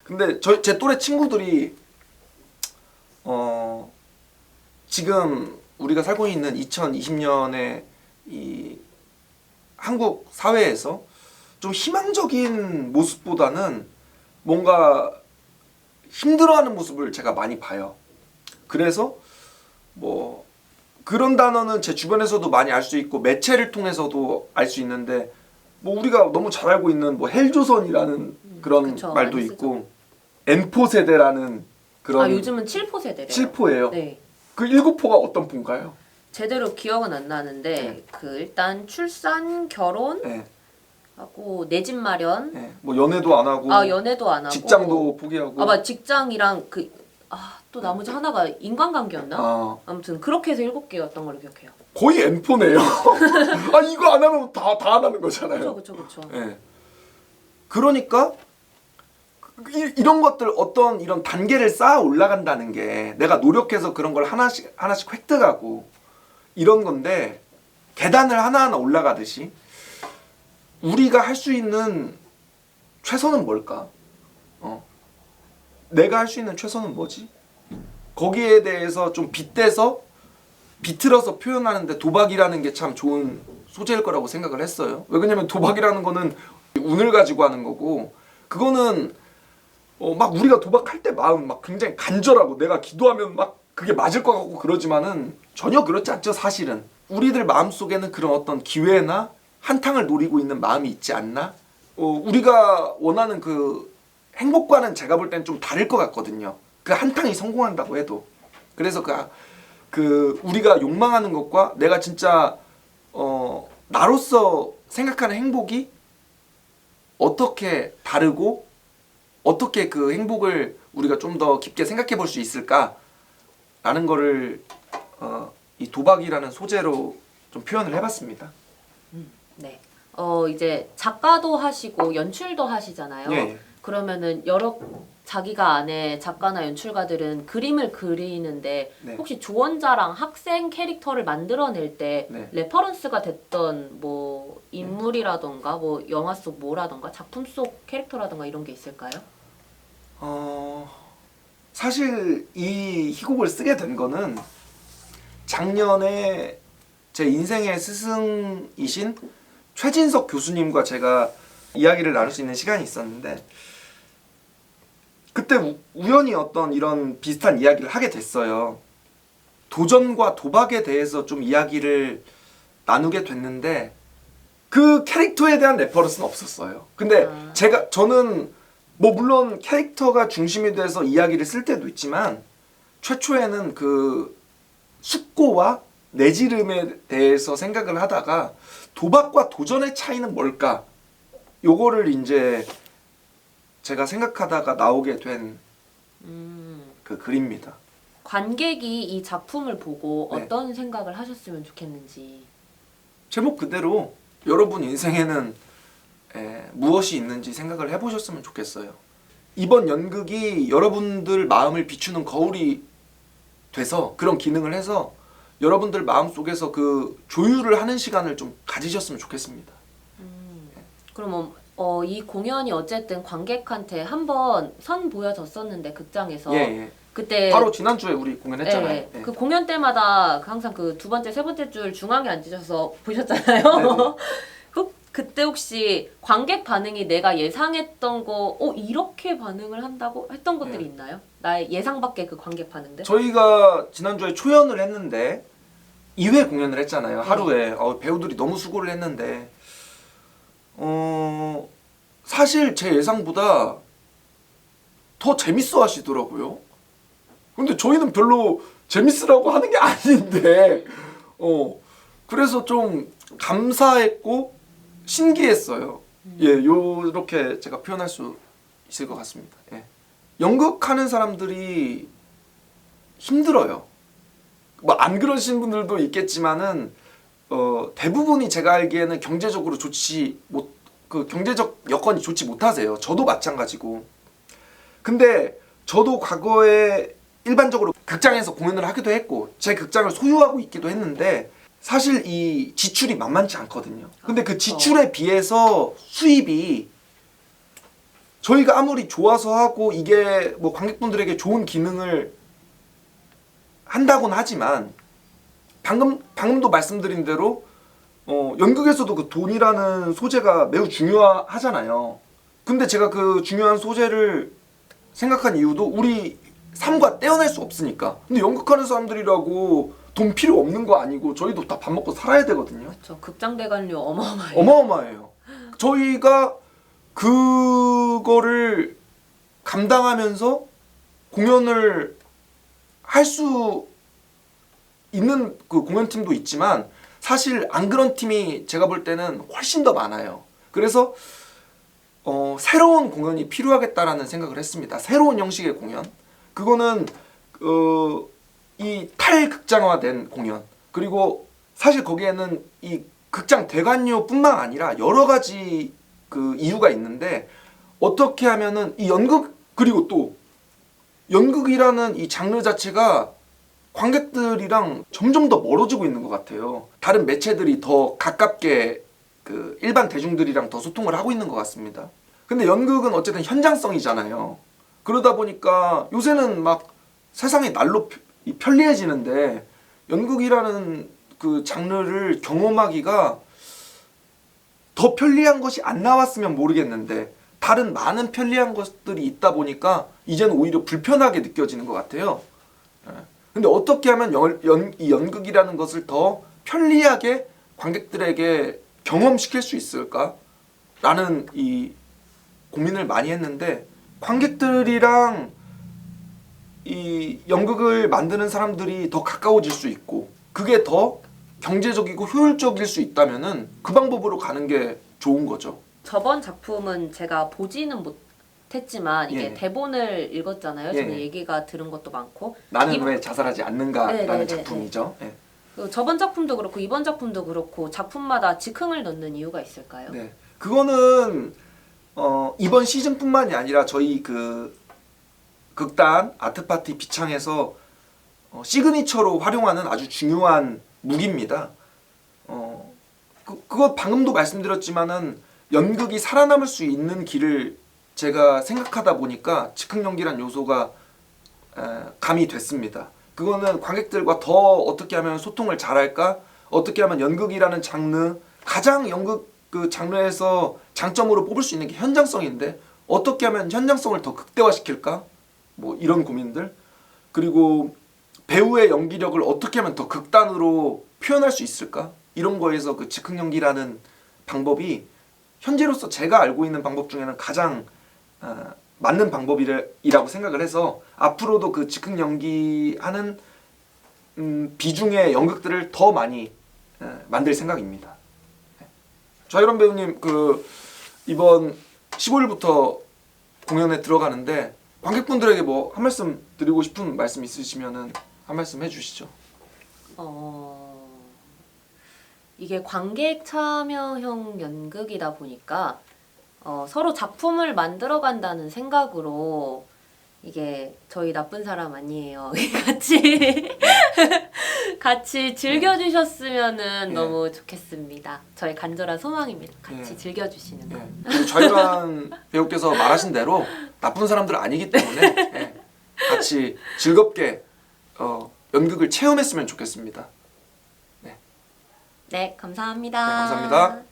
근데 제 또래 친구들이 지금 우리가 살고 있는 2020년의 이 한국 사회에서 좀 희망적인 모습보다는 뭔가 힘들어하는 모습을 제가 많이 봐요. 그래서 뭐 그런 단어는 제 주변에서도 많이 알 수 있고 매체를 통해서도 알 수 있는데 뭐 우리가 너무 잘 알고 있는 뭐 헬조선이라는 그런 그쵸, 말도 많이 있고 N포 세대라는 그런 요즘은 7포 세대래요. 7포예요. 네. 그 7포가 어떤 포인가요? 제대로 기억은 안 나는데 네. 그 일단 출산, 결혼 네. 하고 내 집 마련. 네. 뭐 연애도 안 하고 연애도 안 하고 직장도 포기하고 맞 직장이랑 또 나머지 하나가 인간관계였나? 아무튼 그렇게 해서 7개였던 걸로 기억해요. 거의 N포네요. 이거 안 하면 다 안 하는 거잖아요. 그렇죠. 네. 그러니까 이런 것들 어떤 이런 단계를 쌓아 올라간다는 게 내가 노력해서 그런 걸 하나씩 획득하고 이런 건데 계단을 하나하나 올라가듯이 우리가 할 수 있는 최선은 뭘까? 내가 할 수 있는 최선은 뭐지? 거기에 대해서 좀 빗대서 비틀어서 표현하는데 도박이라는 게 참 좋은 소재일 거라고 생각을 했어요. 왜냐면 도박이라는 거는 운을 가지고 하는 거고 그거는 막 우리가 도박할 때 마음 막 굉장히 간절하고 내가 기도하면 막 그게 맞을 것 같고 그러지만은 전혀 그렇지 않죠. 사실은 우리들 마음속에는 그런 어떤 기회나 한탕을 노리고 있는 마음이 있지 않나? 우리가 원하는 그 행복과는 제가 볼 땐 좀 다를 것 같거든요. 그 한탕이 성공한다고 해도 그래서 그 우리가 욕망하는 것과 내가 진짜 나로서 생각하는 행복이 어떻게 다르고 어떻게 그 행복을 우리가 좀 더 깊게 생각해 볼 수 있을까라는 거를 이 도박이라는 소재로 좀 표현을 해봤습니다. 네. 이제 작가도 하시고 연출도 하시잖아요. 예. 그러면은 자기가 아는 작가나 연출가들은 그림을 그리는데 네. 혹시 조언자랑 학생 캐릭터를 만들어낼 때 네. 레퍼런스가 됐던 뭐 인물이라던가 뭐 영화 속 뭐라던가 작품 속 캐릭터라던가 이런 게 있을까요? 사실 이 희곡을 쓰게 된 거는 작년에 제 인생의 스승이신 최진석 교수님과 제가 이야기를 나눌 수 있는 시간이 있었는데 그때 우연히 어떤 이런 비슷한 이야기를 하게 됐어요. 도전과 도박에 대해서 좀 이야기를 나누게 됐는데 그 캐릭터에 대한 레퍼런스는 없었어요. 근데 저는 뭐 물론 캐릭터가 중심이 돼서 이야기를 쓸 때도 있지만 최초에는 그 숙고와 내지름에 대해서 생각을 하다가 도박과 도전의 차이는 뭘까? 요거를 이제 제가 생각하다가 나오게 된 그 글입니다. 관객이 이 작품을 보고 네. 어떤 생각을 하셨으면 좋겠는지. 제목 그대로 여러분 인생에는 무엇이 있는지 생각을 해보셨으면 좋겠어요. 이번 연극이 여러분들 마음을 비추는 거울이 돼서 그런 기능을 해서 여러분들 마음속에서 그 조율을 하는 시간을 좀 가지셨으면 좋겠습니다. 그럼 이 공연이 어쨌든 관객한테 한번 선 보여졌었는데 극장에서 예. 그때 바로 지난주에 우리 공연했잖아요. 네, 예. 그 공연 때마다 항상 그 두 번째, 세 번째 줄 중앙에 앉으셔서 보셨잖아요. 네네. 그때 혹시 관객 반응이 내가 예상했던 거, 이렇게 반응을 한다고 했던 것들이 있나요? 나의 예상 밖의 그 관객 반응들? 저희가 지난주에 초연을 했는데 2회 공연을 했잖아요. 하루에. 배우들이 너무 수고를 했는데 사실 제 예상보다 더 재밌어 하시더라고요. 근데 저희는 별로 재밌으라고 하는 게 아닌데 그래서 좀 감사했고 신기했어요. 요렇게 제가 표현할 수 있을 것 같습니다. 예. 연극하는 사람들이 힘들어요. 뭐 안 그러신 분들도 있겠지만은 대부분이 제가 알기에는 경제적으로 그 경제적 여건이 좋지 못하세요. 저도 마찬가지고. 근데 저도 과거에 일반적으로 극장에서 공연을 하기도 했고 제 극장을 소유하고 있기도 했는데 사실 이 지출이 만만치 않거든요. 근데 그 지출에 비해서 수입이 저희가 아무리 좋아서 하고 이게 뭐 관객분들에게 좋은 기능을 한다고는 하지만 방금도 말씀드린 대로 연극에서도 그 돈이라는 소재가 매우 중요하잖아요. 근데 제가 그 중요한 소재를 생각한 이유도 우리 삶과 떼어낼 수 없으니까. 근데 연극하는 사람들이라고 돈 필요 없는 거 아니고 저희도 다 밥 먹고 살아야 되거든요. 그렇죠. 극장 대관료 어마어마해요. 어마어마해요. 저희가 그거를 감당하면서 공연을 할 수 있는 그 공연팀도 있지만 사실 안 그런 팀이 제가 볼 때는 훨씬 더 많아요. 그래서 새로운 공연이 필요하겠다라는 생각을 했습니다. 새로운 형식의 공연. 그거는 이 탈극장화된 공연. 그리고 사실 거기에는 이 극장 대관료뿐만 아니라 여러 가지 그 이유가 있는데 어떻게 하면은 이 연극 그리고 또 연극이라는 이 장르 자체가 관객들이랑 점점 더 멀어지고 있는 것 같아요. 다른 매체들이 더 가깝게 그 일반 대중들이랑 더 소통을 하고 있는 것 같습니다. 근데 연극은 어쨌든 현장성이잖아요. 그러다 보니까 요새는 막 세상이 날로 편리해지는데 연극이라는 그 장르를 경험하기가 더 편리한 것이 안 나왔으면 모르겠는데 다른 많은 편리한 것들이 있다 보니까 이제는 오히려 불편하게 느껴지는 것 같아요. 근데 어떻게 하면 이 연극이라는 것을 더 편리하게 관객들에게 경험시킬 수 있을까? 라는 이 고민을 많이 했는데 관객들이랑 이 연극을 만드는 사람들이 더 가까워질 수 있고 그게 더 경제적이고 효율적일 수 있다면은 그 방법으로 가는 게 좋은 거죠. 저번 작품은 제가 보지는 못했지만 이게 예. 대본을 읽었잖아요. 저는 예. 얘기가 들은 것도 많고. 나는 왜 자살하지 않는가라는 네네네. 작품이죠. 예. 저번 작품도 그렇고 이번 작품도 그렇고 작품마다 즉흥을 넣는 이유가 있을까요? 네, 그거는 이번 시즌뿐만이 아니라 저희 그 극단 아트파티 비창에서 시그니처로 활용하는 아주 중요한 무기입니다. 그거 방금도 말씀드렸지만은 연극이 살아남을 수 있는 길을 제가 생각하다 보니까 즉흥 연기란 요소가 가미됐습니다. 그거는 관객들과 더 어떻게 하면 소통을 잘할까? 어떻게 하면 연극이라는 장르 가장 연극 그 장르에서 장점으로 뽑을 수 있는 게 현장성인데 어떻게 하면 현장성을 더 극대화시킬까? 뭐 이런 고민들 그리고 배우의 연기력을 어떻게 하면 더 극단으로 표현할 수 있을까? 이런 거에서 그 즉흥 연기라는 방법이 현재로서 제가 알고 있는 방법 중에는 가장 맞는 방법이라고 생각을 해서 앞으로도 그 즉흥 연기하는 비중의 연극들을 더 많이 만들 생각입니다. 좌유람 배우님 그 이번 15일부터 공연에 들어가는데 관객분들에게 뭐 한 말씀 드리고 싶은 말씀 있으시면은 한 말씀 해주시죠. 이게 관객 참여형 연극이다 보니까 서로 작품을 만들어간다는 생각으로 이게 저희 나쁜 사람 아니에요. 같이 즐겨주셨으면은 예. 너무 좋겠습니다. 저의 간절한 소망입니다. 같이 예. 즐겨주시는 거. 그리고 좌유람 배우께서 말하신 대로 나쁜 사람들 아니기 때문에 같이 즐겁게 연극을 체험했으면 좋겠습니다. 네, 감사합니다. 네, 감사합니다.